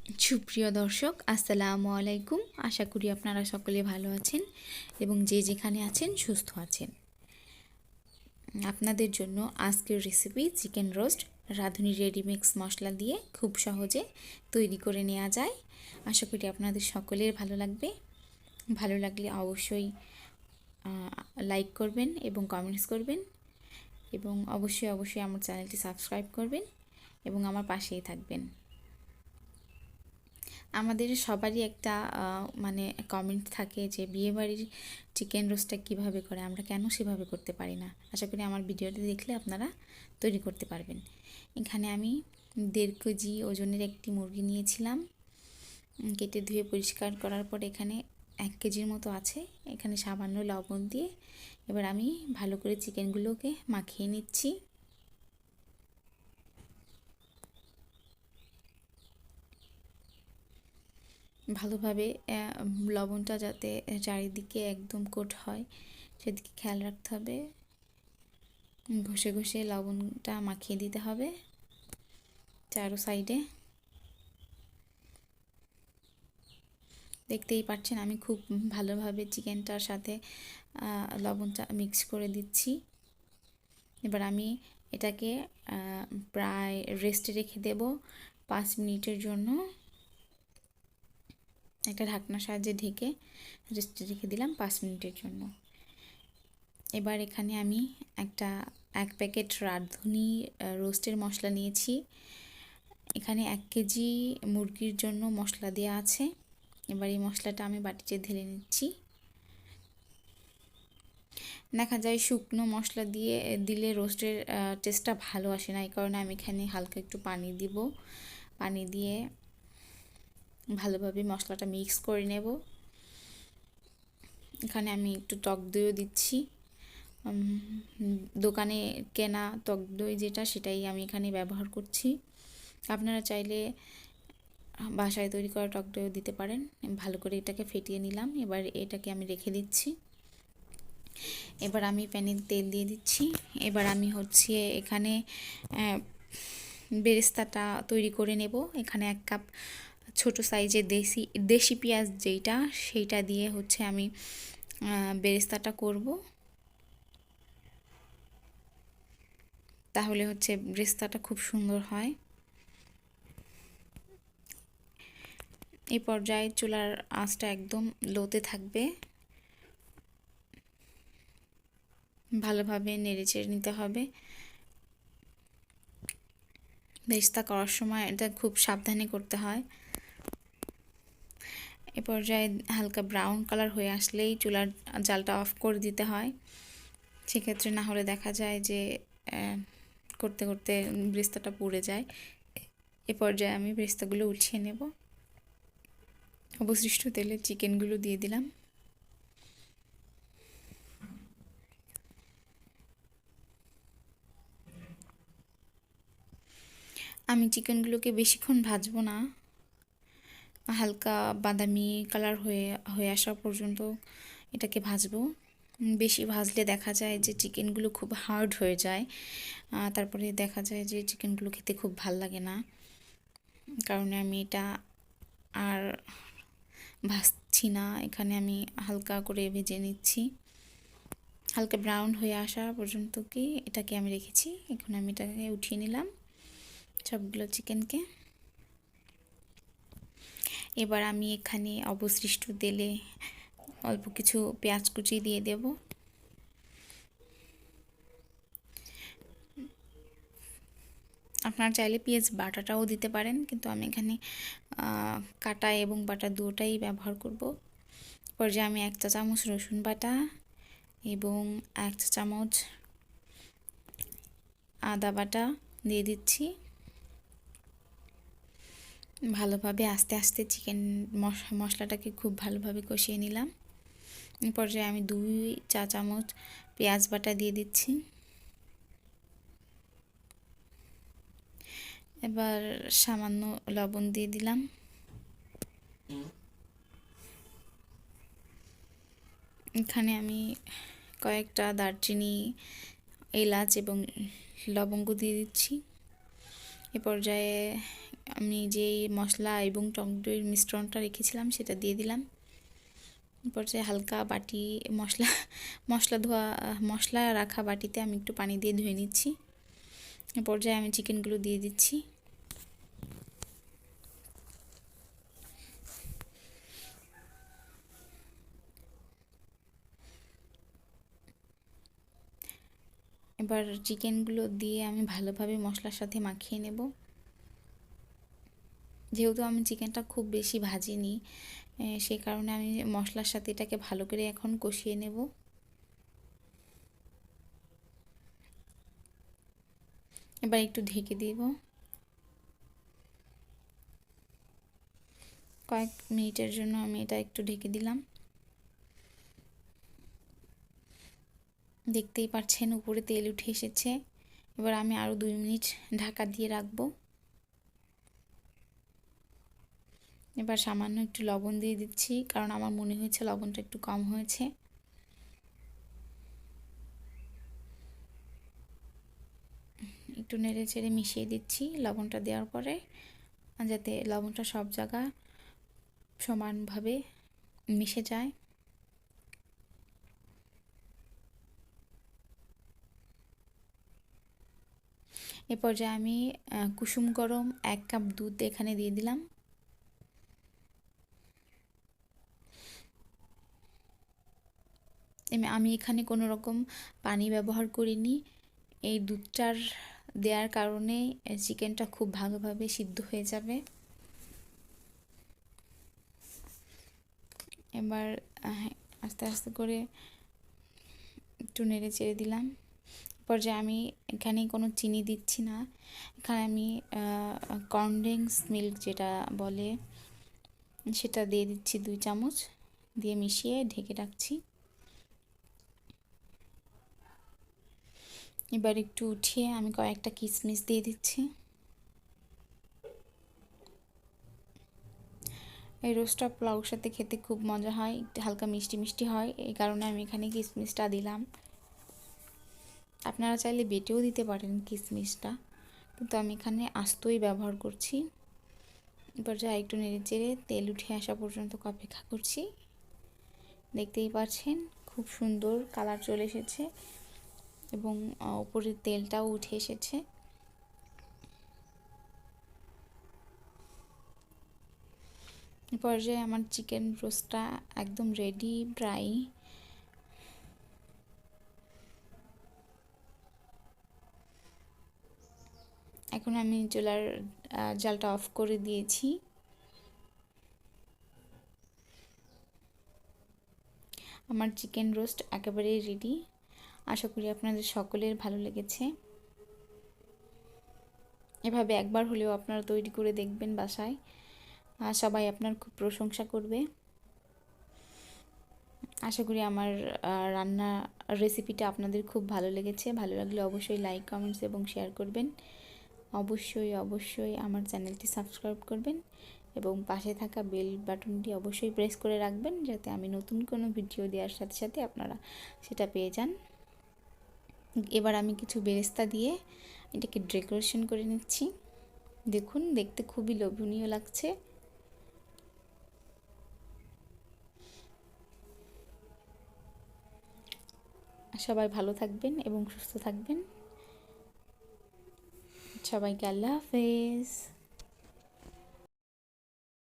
সুপ্রিয় দর্শক, আসসালামু আলাইকুম। আশা করি আপনারা সকলে ভালো আছেন এবং যে যেখানে আছেন সুস্থ আছেন। আপনাদের জন্য আজকের রেসিপি চিকেন রোস্ট রাঁধুনি রেডিমিক্স মশলা দিয়ে খুব সহজে তৈরি করে নেওয়া যায়। আশা করি আপনাদের সকলের ভালো লাগবে। ভালো লাগলে অবশ্যই লাইক করবেন এবং কমেন্টস করবেন এবং অবশ্যই আমার চ্যানেলটি সাবস্ক্রাইব করবেন এবং আমার পাশেই থাকবেন। আমাদের সবারই একটা কমেন্ট থাকে যে বিয়েবাড়ির চিকেন রোস্টটা কীভাবে করে, আমরা কেন সেভাবে করতে পারি না। আশা করি আমার ভিডিওটি দেখলে আপনারা তৈরি করতে পারবেন। এখানে আমি 1.5 কেজি ওজনের একটি মুরগি নিয়েছিলাম। কেটে ধুয়ে পরিষ্কার করার পর এখানে 1 কেজির মতো আছে। এখানে সামান্য লবণ দিয়ে এবার আমি ভালো করে চিকেনগুলোকে মাখিয়ে নিচ্ছি। ভালোভাবে লবণটা যাতে চারিদিকে একদম কোট হয় সেদিকে খেয়াল রাখতে হবে। ঘষে ঘষে লবণটা মাখিয়ে দিতে হবে চারো সাইডে। দেখতেই পাচ্ছেন আমি খুব ভালোভাবে চিকেনটার সাথে লবণটা মিক্স করে দিচ্ছি। এবার আমি এটাকে প্রায় রেস্টে রেখে দেব 5 মিনিটের জন্য। একটা ঢাকনার সাহায্যে ঢেকে রেস্টে রেখে দিলাম 5 মিনিটের জন্য। এবার এখানে আমি 1 প্যাকেট রাঁধুনি রোস্টের মশলা নিয়েছি। এখানে 1 কেজি মুরগির জন্য মশলা দেওয়া আছে। এবার এই মশলাটা আমি বাটিতে ঢেলে নিচ্ছি। দেখা যায় শুকনো মশলা দিলে রোস্টের টেস্টটা ভালো আসে না, এই কারণে আমি এখানে হালকা একটু পানি দিব। পানি দিয়ে ভালোভাবে মশলাটা মিক্স করে নেব। এখানে আমি একটু টক দইও দিচ্ছি। দোকানে কেনা টক দই যেটা, সেটাই আমি এখানে ব্যবহার করছি। আপনারা চাইলে বাসায় তৈরি করা টক দইও দিতে পারেন। ভালো করে এটাকে ফেটিয়ে নিলাম। এবার এটাকে আমি রেখে দিচ্ছি। এবার আমি প্যানে তেল দিয়ে দিচ্ছি। এবার আমি এখানে বেরেস্তাটা তৈরি করে নেব। এখানে 1 কাপ ছোট সাইজের দেশি পেঁয়াজ যেটা, সেইটা দিয়ে আমি বেরেস্তাটা করব। তাহলে বেরেস্তাটা খুব সুন্দর হয়। এই পর্যায়ে চুলার আঁচটা একদম লোতে থাকবে। ভালোভাবে নেড়েচেড়ে নিতে হবে। বেরেস্তা করার সময় এটা খুব সাবধানে করতে হয়। এ পর্যায়ে হালকা ব্রাউন কালার হয়ে আসলেই চুলার জালটা অফ করে দিতে হয়। সেক্ষেত্রে না হলে দেখা যায় যে করতে করতে বেরেস্তাটা পুড়ে যায়। এ পর্যায়ে আমি বেরেস্তাগুলো উঠিয়ে নেব। অবশিষ্ট তেলে চিকেনগুলো দিয়ে দিলাম। আমি চিকেনগুলোকে বেশিক্ষণ ভাজবো না, হালকা বাদামি কালার হয়ে আসা পর্যন্ত এটাকে ভাজবো। বেশি ভাজলে দেখা যায় যে চিকেনগুলো খুব হার্ড হয়ে যায়। তারপরে দেখা যায় যে চিকেনগুলো খেতে খুব ভাল লাগে না। কারণে আমি এটা আর ভাজছি না। এখানে আমি হালকা করে ভেজে নিচ্ছি। হালকা ব্রাউন হয়ে আসা পর্যন্ত এটাকে আমি রেখেছি। এখন আমি এটাকে উঠিয়ে নিলাম সবগুলো চিকেনকে। এবার আমি এখানে অবশিষ্ট তেলে অল্প কিছু পেঁয়াজ কুচি দিয়ে দেব। আপনারা চাইলে পেঁয়াজ বাটাটাও দিতে পারেন, কিন্তু আমি এখানে কাটা এবং বাটা দুটোটাই ব্যবহার করব। পর্যায়ে আমি 1 চা চামচ রসুন বাটা এবং 1 চা চামচ আদা বাটা দিয়ে দিচ্ছি। ভালোভাবে আস্তে আস্তে চিকেন মশলাটাকে খুব ভালোভাবে কষিয়ে নিলাম। এই পর্যায়ে আমি 2 চা চামচ পেঁয়াজ বাটা দিয়ে দিচ্ছি। এবার সামান্য লবণ দিয়ে দিলাম। এখানে আমি কয়েকটা দারচিনি, এলাচ এবং লবঙ্গ দিয়ে দিচ্ছি। এ পর্যায়ে আমি যে মশলা এবং টক দইয়ের মিশ্রণটা রেখেছিলাম সেটা দিয়ে দিলাম। পর্যায়ে হালকা বাটি মশলা রাখা বাটিতে আমি একটু পানি দিয়ে ধুয়ে নিচ্ছি। পর্যায়ে আমি চিকেনগুলো দিয়ে দিচ্ছি। এবার চিকেনগুলো দিয়ে আমি ভালোভাবে মশলার সাথে মাখিয়ে নেব। যেহেতু আমি চিকেনটা খুব বেশি ভাজিনি, সেই কারণে আমি মশলার সাথে এটাকে ভালো করে এখন কষিয়ে নেব। এবার একটু ঢেকে দিব। কয়েক মিনিটের জন্য আমি এটা একটু ঢেকে দিলাম। দেখতেই পাচ্ছেন উপরে তেল উঠে এসেছে। এবার আমি আরও 2 মিনিট ঢাকা দিয়ে রাখবো। এবার সামান্য একটু লবণ দিয়ে দিচ্ছি, কারণ আমার মনে হয়েছে লবণটা একটু কম হয়েছে। একটু নেড়ে চেড়ে মিশিয়ে দিচ্ছি লবণটা দেওয়ার পরে, যাতে লবণটা সব জায়গা সমানভাবে মিশে যায়। এ পর্যায়ে আমি কুসুম গরম 1 কাপ দুধ এখানে দিয়ে দিলাম। আমি এখানে কোনো রকম পানি ব্যবহার করিনি। এই দুধটার দেওয়ার কারণে চিকেনটা খুব ভালোভাবে সিদ্ধ হয়ে যাবে। এবার আস্তে আস্তে করে একটু নেড়ে চেড়ে দিলাম। পর্যায়ে আমি এখানে কোনো চিনি দিচ্ছি না, এখানে আমি কনডেন্স মিল্ক যেটা বলে সেটা দিয়ে দিচ্ছি 2 চামচ, দিয়ে মিশিয়ে ঢেকে রাখছি। এবার একটু উঠিয়ে আমি কয়েকটা কিশমিশ দিয়ে দিচ্ছি। এই রোস্টটা পোলাওর সাথে খেতে খুব মজা হয়, একটু হালকা মিষ্টি মিষ্টি হয়, এই কারণে আমি এখানে কিশমিশটা দিলাম। আপনারা চাইলে বেটেও দিতে পারেন কিশমিশটা, কিন্তু আমি এখানে আস্তই ব্যবহার করছি। এবার যা একটু নেড়ে চেড়ে তেল উঠে আসা পর্যন্ত অপেক্ষা করছি। দেখতেই পাচ্ছেন খুব সুন্দর কালার চলে এসেছে এবং উপরের তেলটাও উঠে এসেছে। এই পর্যায়ে আমার চিকেন রোস্টটা একদম রেডি প্রায়। এখন আমি চুলার জালটা অফ করে দিয়েছি। আমার চিকেন রোস্ট একেবারেই রেডি। আশা করি আপনাদের সকলের ভালো লেগেছে। এভাবে একবার হলেও আপনারা তৈরি করে দেখবেন বাসায়, সবাই আপনার খুব প্রশংসা করবে। আশা করি আমার রান্না রেসিপিটা আপনাদের খুব ভালো লেগেছে। ভালো লাগলে অবশ্যই লাইক, কমেন্টস এবং শেয়ার করবেন। অবশ্যই আমার চ্যানেলটি সাবস্ক্রাইব করবেন এবং পাশে থাকা বেল বাটনটি অবশ্যই প্রেস করে রাখবেন, যাতে আমি নতুন কোনো ভিডিও দেওয়ার সাথে সাথে আপনারা সেটা পেয়ে যান। এবার আমি কিছু বেরেস্তা দিয়ে এটাকে ডেকোরেশন করে নিচ্ছি। দেখুন, দেখতে খুবই লোভনীয় লাগছে। সবাই ভালো থাকবেন এবং সুস্থ থাকবেন। সবাইকে আল্লাহ হাফেজ।